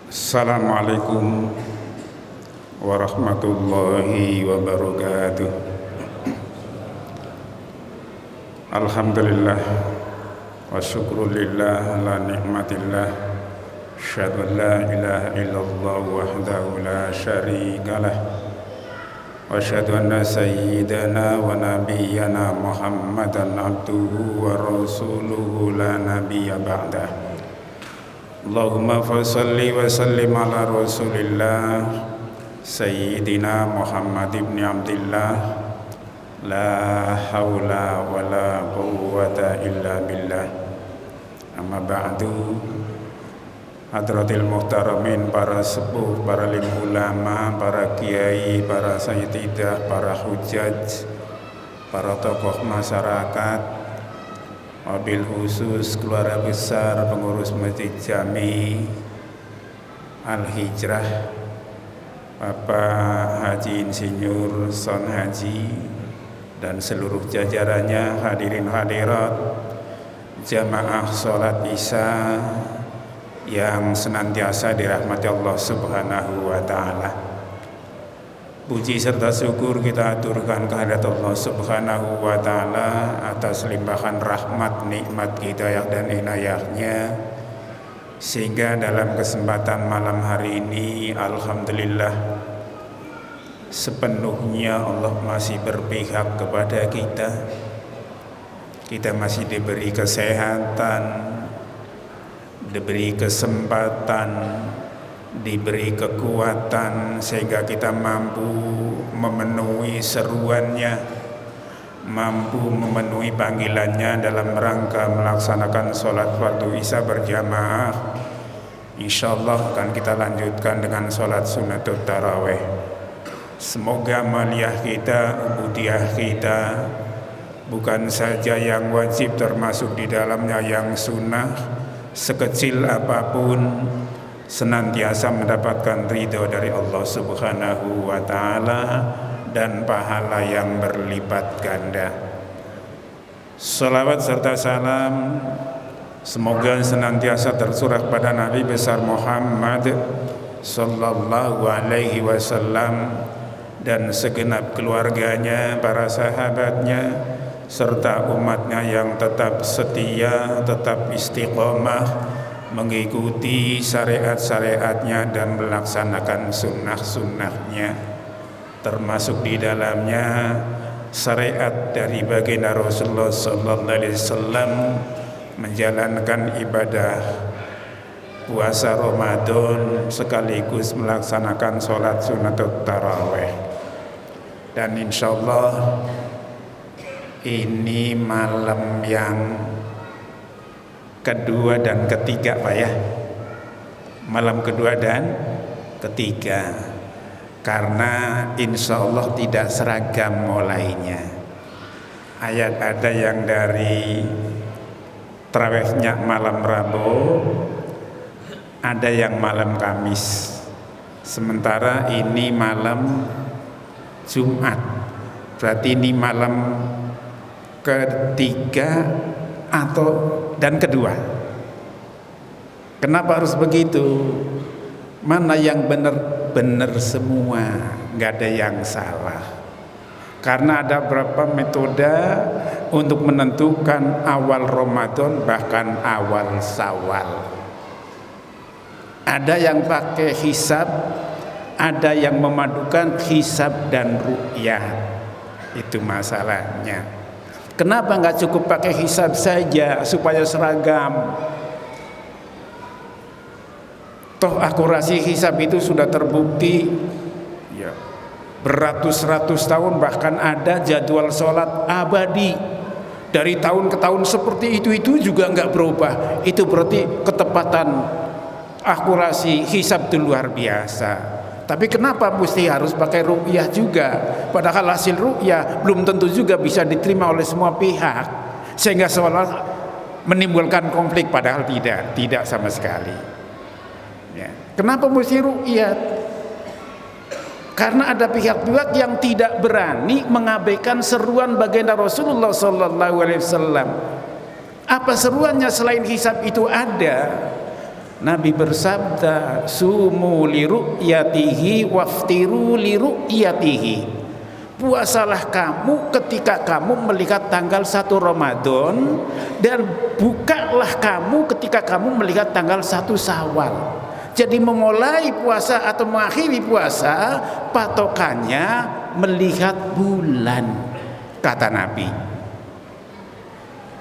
Assalamualaikum warahmatullahi wabarakatuh. Alhamdulillah wa syukrulillah ala nikmatillah. Asyhadu an la ilaha illallah wahdahu la syarikalah. Wa asyhadu anna sayyidana wa nabiyyana Muhammadan abduhu wa rasuluhu la nabiyya ba'dah. Allahumma fasalli wa sallim ala rasulillah Sayyidina Muhammad ibn Abdillah. La hawla wa la quwwata illa billah. Amma ba'du. Hadratil muhtaramin, para sepuh, para lim ulama, para kiai, para sayyidah, para hujaj, para tokoh masyarakat, wabil khusus keluarga besar pengurus Masjid Jami Al-Hijrah, Bapak Haji Insinyur Son Haji dan seluruh jajarannya, hadirin hadirat jamaah sholat isya yang senantiasa dirahmati Allah Subhanahu wa ta'ala. Puji serta syukur kita aturkan kehadirat Allah Subhanahu wa ta'ala atas limpahan rahmat, nikmat, hidayah dan inayahnya, sehingga dalam kesempatan malam hari ini alhamdulillah sepenuhnya Allah masih berpihak kepada kita. Kita masih diberi kesehatan, diberi kesempatan, diberi kekuatan, sehingga kita mampu memenuhi seruannya, mampu memenuhi panggilannya dalam rangka melaksanakan sholat fardu isya berjamaah. Insyaallah akan kita lanjutkan dengan sholat sunnatul tarawih. Semoga amaliyah kita, ubudiyah kita, bukan saja yang wajib termasuk di dalamnya yang sunnah, sekecil apapun senantiasa mendapatkan ridho dari Allah Subhanahu wa ta'ala dan pahala yang berlipat ganda. Salawat serta salam semoga senantiasa tercurah pada Nabi besar Muhammad sallallahu alaihi wasallam dan segenap keluarganya, para sahabatnya, serta umatnya yang tetap setia, tetap istiqomah mengikuti syariat-syariatnya dan melaksanakan sunnah-sunnahnya, termasuk di dalamnya syariat dari baginda Rasulullah sallallahu alaihi wasallam menjalankan ibadah puasa Ramadan sekaligus melaksanakan sholat sunnatul tarawih. Dan insyaallah ini malam yang kedua dan ketiga, Pak ya. Malam kedua dan ketiga, karena insya Allah tidak seragam mulainya. Ayat ada yang dari tarawihnya malam Rabu, ada yang malam Kamis. Sementara ini malam Jumat, berarti ini malam ketiga atau dan kedua. Kenapa harus begitu? Mana yang benar semua, nggak ada yang salah. Karena ada beberapa metode untuk menentukan awal Ramadan bahkan awal Syawal. Ada yang pakai hisab, ada yang memadukan hisab dan ru'yah. Itu masalahnya. Kenapa nggak cukup pakai hisab saja supaya seragam? Toh akurasi hisab itu sudah terbukti ya, beratus-ratus tahun, bahkan ada jadwal sholat abadi dari tahun ke tahun seperti itu juga nggak berubah. Itu berarti ketepatan akurasi hisab itu luar biasa. Tapi kenapa mesti harus pakai ru'yah juga? Padahal hasil ru'yah belum tentu juga bisa diterima oleh semua pihak, sehingga seolah menimbulkan konflik, padahal tidak sama sekali. Ya. Kenapa mesti ru'yah? Karena ada pihak-pihak yang tidak berani mengabaikan seruan baginda Rasulullah sallallahu alaihi wasallam. Apa seruannya selain hisab itu ada? Nabi bersabda, sumu li ru'yatihi waftiru li ru'yatihi. Puasalah kamu ketika kamu melihat tanggal 1 Ramadan, dan bukalah kamu ketika kamu melihat tanggal 1 Syawal. Jadi memulai puasa atau mengakhiri puasa patokannya melihat bulan, kata Nabi.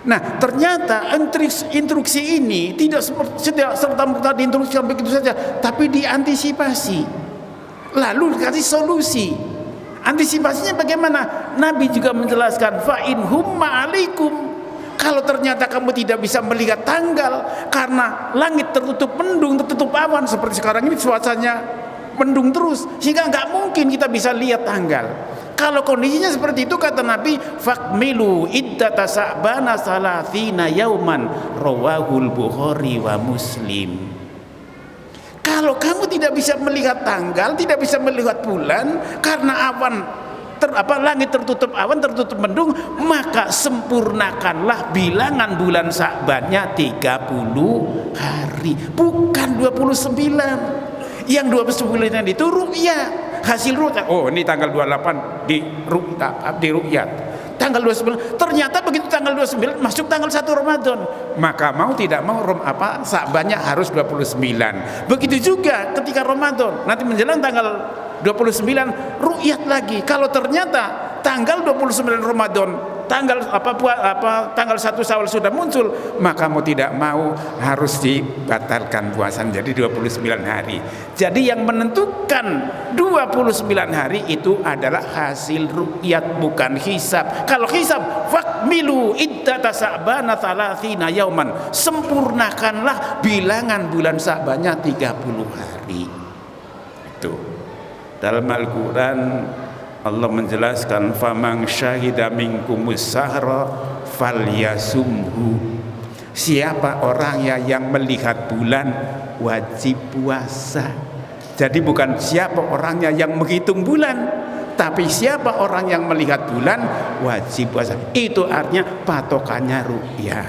Nah, ternyata instruksi ini tidak serta-merta diinstruksikan begitu saja, tapi diantisipasi. Lalu dikasih solusi. Antisipasinya bagaimana? Nabi juga menjelaskan, fa in humma alaikum. Kalau ternyata kamu tidak bisa melihat tanggal karena langit tertutup mendung, tertutup awan, seperti sekarang ini cuacanya mendung terus, sehingga nggak mungkin kita bisa lihat tanggal. Kalau kondisinya seperti itu, kata Nabi, fakmilu iddata sa'bana salathina yauman, rawahul Bukhari wa Muslim. Kalau kamu tidak bisa melihat tanggal, tidak bisa melihat bulan karena langit tertutup awan, tertutup mendung, maka sempurnakanlah bilangan bulan Sa'bannya 30 hari, bukan 29. Yang 29 itu ru'yah, hasil ru'yat. Oh, ini tanggal 28 di ru'yat. Tanggal 29. Ternyata begitu tanggal 29 masuk tanggal 1 Ramadan, maka mau tidak mau Sa'bannya harus 29. Begitu juga ketika Ramadan, nanti menjelang tanggal 29 ru'yat lagi. Kalau ternyata tanggal 29 Ramadan tanggal 1 Syawal sudah muncul, maka mau tidak mau harus dibatalkan puasa jadi 29 hari. Jadi yang menentukan 29 hari itu adalah hasil ru'yat, bukan hisab. Kalau hisab, fakmilu iddata sa'bana thalathina yauman, sempurnakanlah bilangan bulan Sa'bannya 30 hari. Itu dalam Al-Quran Allah menjelaskan, famang syahida minkumus sahra falyasumhu. Siapa orangnya yang melihat bulan wajib puasa. Jadi bukan siapa orangnya yang menghitung bulan, tapi siapa orang yang melihat bulan wajib puasa. Itu artinya patokannya ru'yah.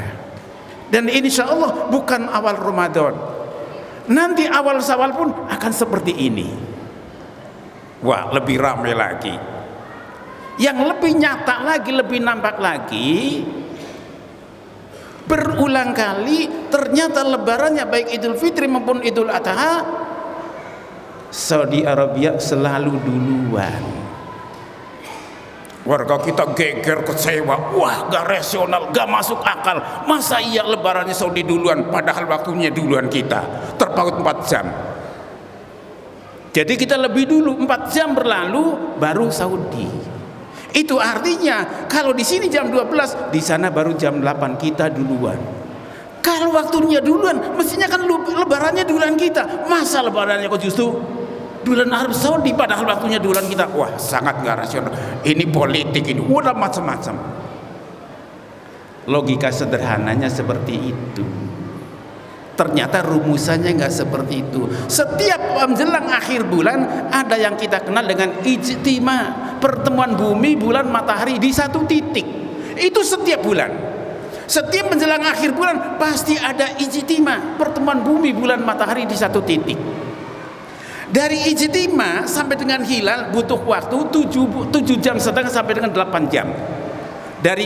Dan insya Allah bukan awal Ramadan, nanti awal Syawal pun akan seperti ini. Wah, lebih ramai lagi. Yang lebih nyata lagi, lebih nampak lagi, berulang kali ternyata lebarannya baik Idul Fitri maupun Idul Adha, Saudi Arabia selalu duluan. Warga kita geger, kecewa. Wah, gak rasional, gak masuk akal. Masa iya lebarannya Saudi duluan, padahal waktunya duluan kita, terpaut 4 jam. Jadi kita lebih dulu, 4 jam berlalu baru Saudi. Itu artinya kalau di sini jam 12, di sana baru jam 8 kita duluan. Kalau waktunya duluan, mestinya kan lebarannya duluan kita. Masa lebarannya kok justru duluan Arab Saudi padahal waktunya duluan kita? Wah, sangat nggak rasional. Ini politik, ini udah macam-macam. Logika sederhananya seperti itu. Ternyata rumusannya nggak seperti itu. Setiap menjelang akhir bulan ada yang kita kenal dengan ijtima, pertemuan bumi, bulan, matahari di satu titik. Itu setiap bulan. Setiap menjelang akhir bulan pasti ada ijtima, pertemuan bumi, bulan, matahari di satu titik. Dari ijtima sampai dengan hilal butuh waktu 7 jam setengah sampai dengan 8 jam. Dari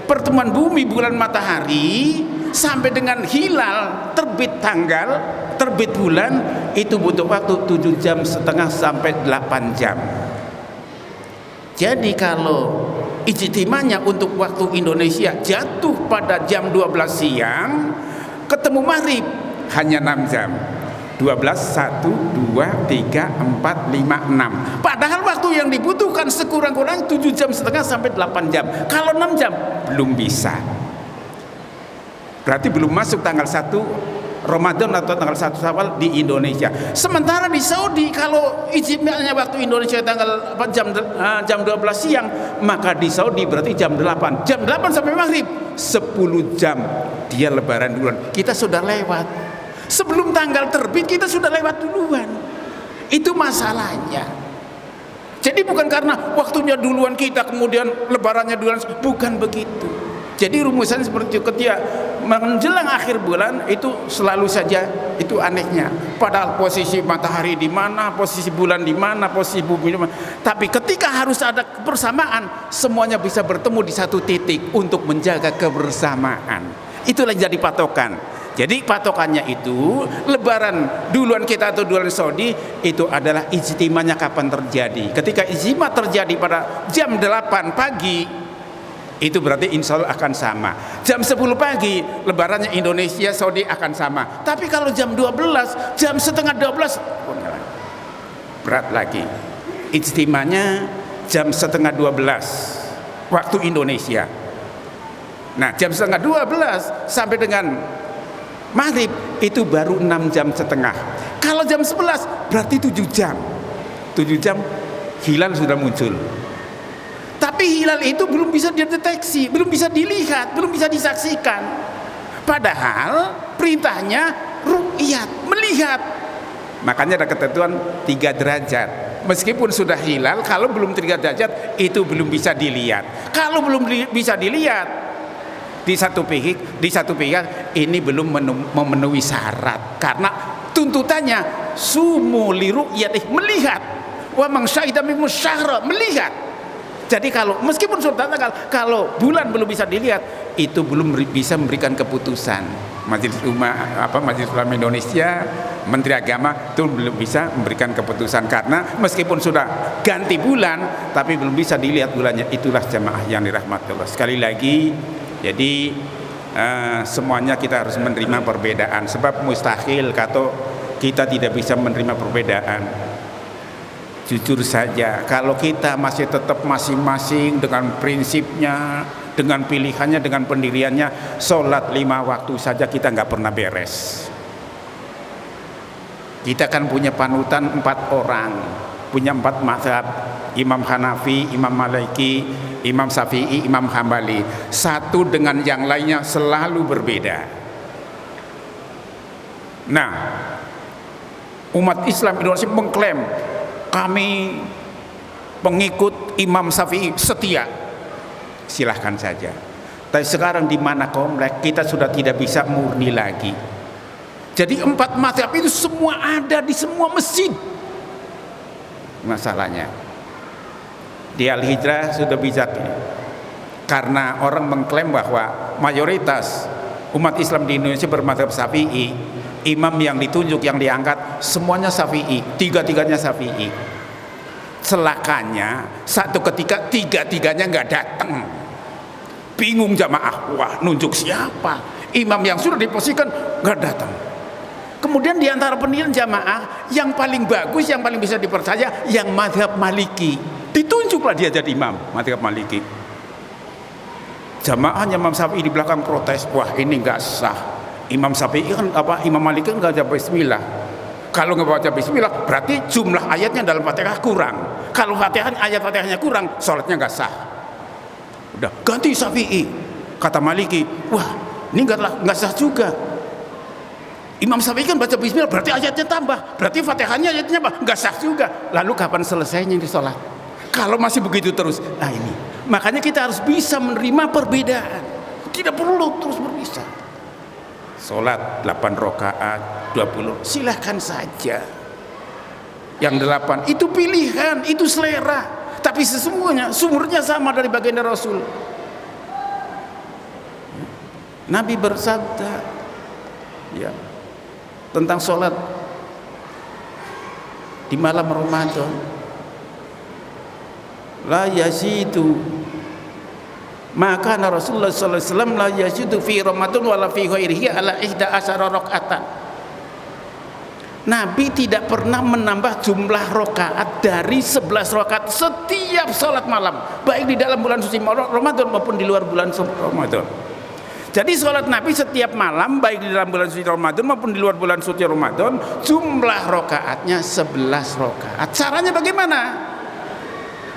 pertemuan bumi, bulan, matahari sampai dengan hilal, terbit tanggal, terbit bulan, itu butuh waktu 7 jam setengah sampai 8 jam. Jadi kalau ijtimanya untuk waktu Indonesia jatuh pada jam 12 siang, ketemu maghrib hanya 6 jam. 12, 1, 2, 3, 4, 5, 6. Padahal waktu yang dibutuhkan sekurang-kurang 7 jam setengah sampai 8 jam. Kalau 6 jam belum bisa. Berarti belum masuk tanggal 1 Ramadan atau tanggal 1 Syawal di Indonesia. Sementara di Saudi kalau ijtimanya waktu Indonesia tanggal jam 12 siang, maka di Saudi berarti jam 8. Jam 8 sampai maghrib 10 jam dia lebaran duluan. Kita sudah lewat. Sebelum tanggal terbit kita sudah lewat duluan. Itu masalahnya. Jadi bukan karena waktunya duluan kita kemudian lebarannya duluan, bukan begitu. Jadi rumusan seperti itu. Ketika menjelang akhir bulan itu selalu saja itu anehnya. Padahal posisi matahari di mana, posisi bulan di mana, posisi bumi di mana. Tapi ketika harus ada kebersamaan, semuanya bisa bertemu di satu titik untuk menjaga kebersamaan. Itulah yang jadi patokan. Jadi patokannya itu lebaran duluan kita atau duluan Saudi itu adalah ijtimanya kapan terjadi. Ketika ijtima terjadi pada jam 8 pagi itu berarti insya Allah akan sama. Jam 10 pagi lebarannya Indonesia Saudi akan sama. Tapi kalau jam 12, jam setengah 12 berat lagi. Ijtimanya jam setengah 12 waktu Indonesia. Nah jam setengah 12 sampai dengan maghrib itu baru 6 jam setengah. Kalau jam 11 berarti 7 jam. 7 jam hilal sudah muncul. Tapi hilal itu belum bisa dideteksi, belum bisa dilihat, belum bisa disaksikan. Padahal perintahnya ru'yat, melihat. Makanya ada ketentuan 3 derajat. Meskipun sudah hilal, kalau belum 3 derajat itu belum bisa dilihat. Kalau belum bisa dilihat, di satu pihak ini belum memenuhi syarat karena tuntutannya sumu li ru'yatih, melihat, wa man syahida minkum syahra, melihat. Jadi kalau meskipun sudah tanggal, kalau bulan belum bisa dilihat itu belum bisa memberikan keputusan. Majelis Ulama Indonesia, Menteri Agama itu belum bisa memberikan keputusan karena meskipun sudah ganti bulan tapi belum bisa dilihat bulannya. Itulah jamaah yang dirahmati Allah. Sekali lagi, jadi semuanya kita harus menerima perbedaan, sebab mustahil kalau kita tidak bisa menerima perbedaan. Jujur saja, kalau kita masih tetap masing-masing dengan prinsipnya, dengan pilihannya, dengan pendiriannya, sholat 5 waktu saja kita nggak pernah beres. Kita kan punya panutan 4 orang, punya 4 mazhab, Imam Hanafi, Imam Maliki, Imam Syafi'i, Imam Hambali. Satu dengan yang lainnya selalu berbeda. Nah, umat Islam Indonesia mengklaim kami pengikut Imam Syafi'i setia. Silahkan saja. Tapi sekarang di mana komplek kita sudah tidak bisa murni lagi. Jadi 4 mazhab itu semua ada di semua masjid. Masalahnya di Al-Hijrah sudah bisa, karena orang mengklaim bahwa mayoritas umat Islam di Indonesia bermadzhab Syafi'i, imam yang ditunjuk, yang diangkat semuanya Syafi'i, 3-tiganya Syafi'i. Celakanya satu ketika 3-tiganya nggak datang, bingung jamaah, wah nunjuk siapa, imam yang sudah diposisikan nggak datang. Kemudian diantara pendirian jamaah yang paling bagus, yang paling bisa dipercaya, yang madhab Maliki, ditunjuklah dia jadi imam madhab Maliki. Jamaahnya Imam Syafi'i di belakang protes, wah ini nggak sah. Imam Syafi'i kan Imam Maliki kan nggak baca bismillah. Kalau nggak baca bismillah berarti jumlah ayatnya dalam Fatihah kurang. Kalau ayat Fatihahnya kurang, sholatnya nggak sah. Udah ganti Syafi'i. Kata Maliki, wah ini nggak sah juga. Imam Syafi'i kan baca bismillah berarti ayatnya tambah, berarti Fatihahnya ayatnya nggak sah juga. Lalu kapan selesainya di sholat? Kalau masih begitu terus, nah ini. Makanya kita harus bisa menerima perbedaan. Tidak perlu terus berpisah. Sholat 8 rakaat, 20, silahkan saja. Yang 8 itu pilihan, itu selera. Tapi sesungguhnya sumbernya sama dari baginda Rasul. Nabi bersabda, ya, tentang sholat di malam Ramadan, la yazidu, maka Rasulullah sallallahu alaihi wasallam la yazidu fi Ramadan wala fi ghairihi ala 11 rakaatan. Nabi tidak pernah menambah jumlah rakaat dari 11 rakaat setiap sholat malam, baik di dalam bulan suci Ramadan maupun di luar bulan Ramadan. Jadi sholat Nabi setiap malam, baik di dalam bulan suci Ramadan maupun di luar bulan suci Ramadan, jumlah rakaatnya 11 rakaat. Caranya bagaimana?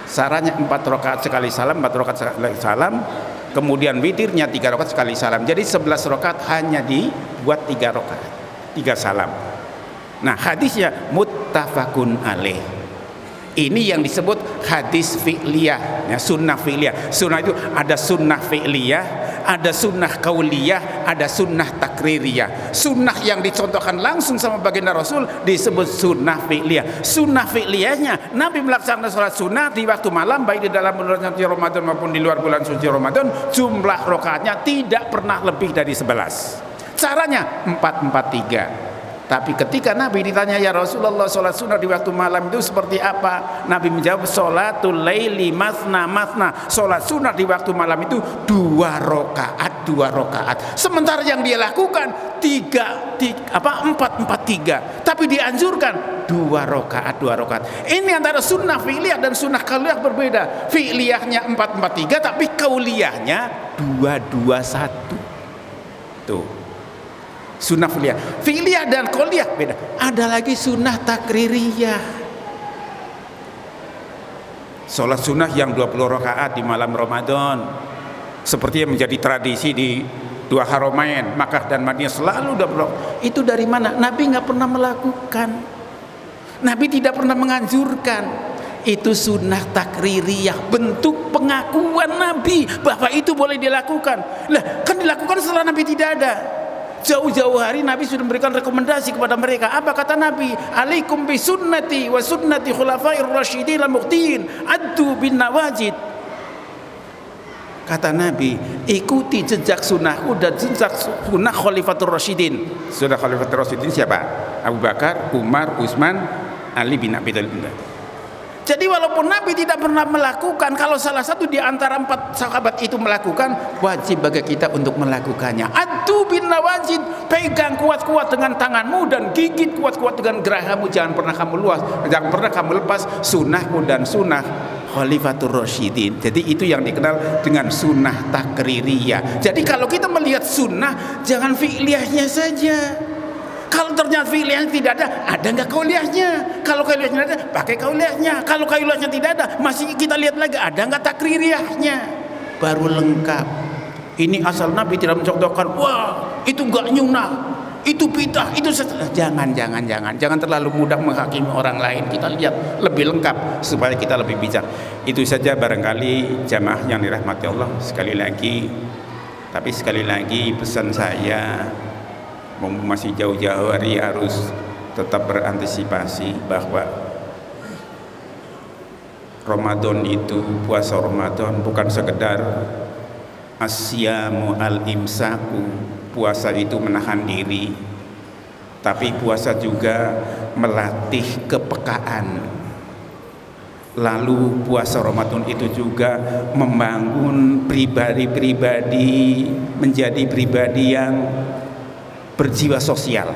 Caranya 4 rakaat sekali salam, 4 rakaat sekali salam, kemudian witirnya 3 rakaat sekali salam. Jadi 11 rakaat hanya dibuat 3 rakaat, 3 salam. Nah, hadisnya muttafaqun alaih. Ini yang disebut hadis fi'liyah, ya, sunnah fi'liyah. Sunnah itu ada sunnah fi'liyah, Ada sunnah kauliyah, ada sunnah takririyah. Sunnah yang dicontohkan langsung sama baginda Rasul disebut sunnah fi'liyah. Sunnah fi'liyahnya, Nabi melaksanakan sholat sunnah di waktu malam, baik di dalam bulan suci Ramadan maupun di luar bulan suci Ramadan. Jumlah rakaatnya tidak pernah lebih dari 11. Caranya 4-4-3. Tapi ketika Nabi ditanya, ya Rasulullah, sholat sunnah di waktu malam itu seperti apa? Nabi menjawab, sholatul laili masna masna. Sholat sunnah di waktu malam itu 2 rakaat. Sementara yang dia lakukan 4-4-3. Tapi dianjurkan 2 rakaat. Ini antara sunnah fi'liyah dan sunnah kauliyah berbeda. Fi'liyahnya 4-4-3, tapi kauliyahnya 2-2-1. Tuh. Sunnah fi'liyah dan qauliyah beda. Ada lagi sunnah takririyah. Salat sunnah yang 20 rakaat di malam Ramadan, seperti yang menjadi tradisi di dua Haramain, Makkah dan Madinah, selalu 20. Itu dari mana? Nabi nggak pernah melakukan. Nabi tidak pernah menganjurkan. Itu sunnah takririyah, bentuk pengakuan Nabi bahwa itu boleh dilakukan. Lah, kan dilakukan setelah Nabi tidak ada. Jauh-jauh hari Nabi sudah memberikan rekomendasi kepada mereka. Apa kata Nabi? Alaikum bi sunnati wa sunnati khulafair rasyidin al-muhdiin addu bin nawajid. Kata Nabi, ikuti jejak sunnahku dan jejak sunnah khalifatur rasyidin. Sudah khalifatur rasyidin siapa? Abu Bakar, Umar, Utsman, Ali bin Abi Thalib. Jadi walaupun Nabi tidak pernah melakukan, kalau salah satu di antara 4 sahabat itu melakukan, wajib bagi kita untuk melakukannya. Addu bin nawajid, pegang kuat-kuat dengan tanganmu dan gigit kuat-kuat dengan gerahamu. Jangan pernah kamu lepas sunnahku dan sunnah Khalifatur Rasyidin. Jadi itu yang dikenal dengan sunnah takririyah. Jadi kalau kita melihat sunnah, jangan fi'liyahnya saja. Kalau ternyata fi'liyahnya tidak ada nggak kauliyahnya? Kalau kauliyahnya ada, pakai kauliyahnya. Kalau kauliyahnya tidak ada, masih kita lihat lagi ada nggak takririyahnya, baru lengkap. Ini asal Nabi tidak mencontohkan, wah itu nggak nyunah, itu bid'ah, itu jangan terlalu mudah menghakimi orang lain. Kita lihat lebih lengkap supaya kita lebih bijak. Itu saja barangkali jamaah yang dirahmati Allah. Sekali lagi pesan saya, masih jauh-jauh hari, harus tetap berantisipasi bahwa Ramadan itu, puasa Ramadan bukan sekedar asyamu al-imsaku, puasa itu menahan diri, tapi puasa juga melatih kepekaan. Lalu puasa Ramadan itu juga membangun pribadi-pribadi menjadi pribadi yang berjiwa sosial.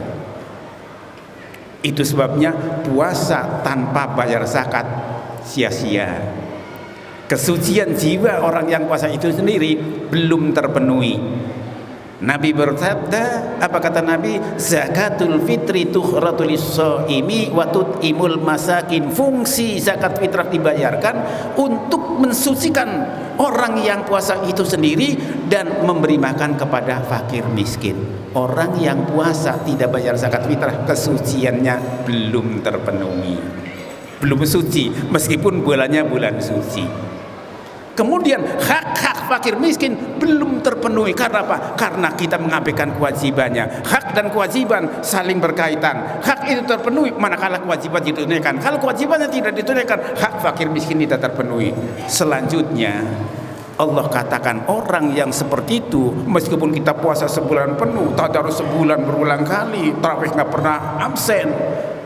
Itu sebabnya puasa tanpa bayar zakat sia-sia. Kesucian jiwa orang yang puasa itu sendiri belum terpenuhi. Nabi bersabda, apa kata Nabi? Zakatul fitri tukhratul lis-shaimi wa tut'imul masakin. Fungsi zakat fitrah dibayarkan untuk mensucikan orang yang puasa itu sendiri dan memberi makan kepada fakir miskin. Orang yang puasa tidak bayar zakat fitrah, kesuciannya belum terpenuhi, belum suci meskipun bulannya bulan suci. Kemudian hak-hak fakir miskin belum terpenuhi. Karena apa? Karena kita mengabaikan kewajibannya. Hak dan kewajiban saling berkaitan. Hak itu terpenuhi manakala kewajiban ditunaikan. Kalau kewajibannya tidak ditunaikan, hak fakir miskin tidak terpenuhi. Selanjutnya Allah katakan orang yang seperti itu, meskipun kita puasa sebulan penuh, tadarus sebulan berulang kali, tarawih nggak pernah absen,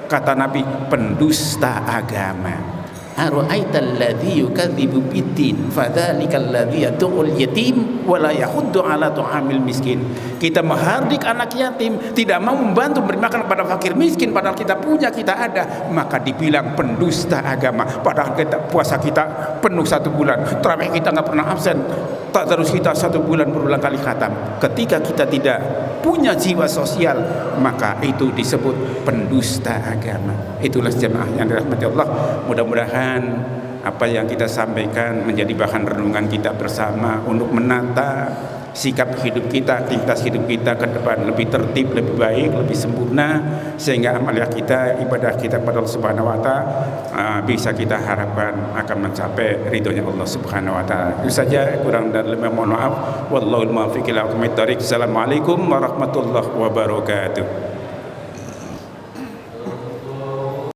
kata Nabi, pendusta agama. Ara'aital ladzi yukadzibu biddin fadzalikal ladzi yad'ul yatim wa la yahuddu 'ala tu'amil miskin. Kita menghardik anak yatim, tidak mau membantu memberi makan kepada fakir miskin, padahal kita punya, kita ada, maka dibilang pendusta agama. Padahal kita puasa kita penuh 1 bulan, tarawih kita nggak pernah absen, tadarus kita 1 bulan berulang kali khatam. Ketika kita tidak punya jiwa sosial, maka itu disebut pendusta agama. Itulah jemaah yang dirahmati Allah. Mudah-mudahan apa yang kita sampaikan menjadi bahan renungan kita bersama untuk menata sikap hidup kita, aktivitas hidup kita ke depan lebih tertib, lebih baik, lebih sempurna, sehingga amalia kita, ibadah kita pada Allah Subhanahu wa taala bisa kita harapkan akan mencapai ridhonya Allah Subhanahu wa taala. Itu saja, kurang dan lebih mohon maaf. Wallahul muwaffiq ila aqwamit thoriq. Assalamualaikum warahmatullahi wabarakatuh.